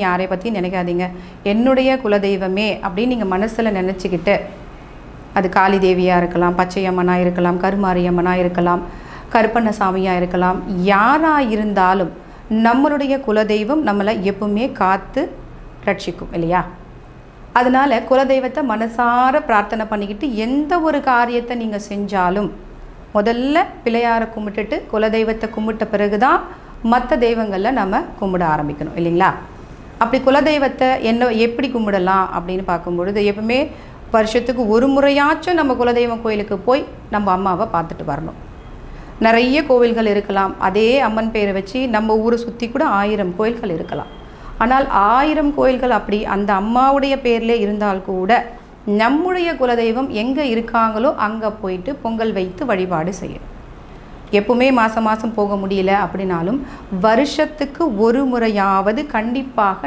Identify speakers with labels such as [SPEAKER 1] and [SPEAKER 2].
[SPEAKER 1] யாரை பற்றியும் நினைக்காதீங்க. என்னுடைய குலதெய்வமே அப்படின்னு நீங்கள் மனசில் நினச்சிக்கிட்டு, அது காளி தேவியாக இருக்கலாம், பச்சையம்மனாக இருக்கலாம், கருமாரியம்மனாக இருக்கலாம், கருப்பண்ணசாமியாக இருக்கலாம், யாராக இருந்தாலும் நம்மளுடைய குலதெய்வம் நம்மளை எப்பவுமே காத்து ரட்சிக்கும் இல்லையா? அதனால் குலதெய்வத்தை மனசார பிரார்த்தனை பண்ணிக்கிட்டு எந்த ஒரு காரியத்தை நீங்கள் செஞ்சாலும் முதல்ல பிள்ளையாரை கும்பிட்டுட்டு குலதெய்வத்தை கும்பிட்ட பிறகு தான் மற்ற தெய்வங்களில் நம்ம கும்பிட ஆரம்பிக்கணும் இல்லைங்களா? அப்படி குலதெய்வத்தை எப்படி கும்பிடலாம் அப்படின்னு பார்க்கும்பொழுது, எப்பவுமே வருஷத்துக்கு ஒரு முறையாச்சும் நம்ம குலதெய்வம் கோயிலுக்கு போய் நம்ம அம்மாவை பார்த்துட்டு வரணும். நிறைய கோவில்கள் இருக்கலாம், அதே அம்மன் பேரை வச்சு நம்ம ஊரை சுற்றி கூட 1000 கோயில்கள் இருக்கலாம். ஆனால் 1000 கோயில்கள் அப்படி அந்த அம்மாவுடைய பேர்லே இருந்தால் கூட நம்முடைய குலதெய்வம் எங்கே இருக்காங்களோ அங்கே போயிட்டு பொங்கல் வைத்து வழிபாடு செய்யணும். எப்பவுமே மாதம் போக முடியல அப்படின்னாலும் வருஷத்துக்கு ஒரு முறையாவது கண்டிப்பாக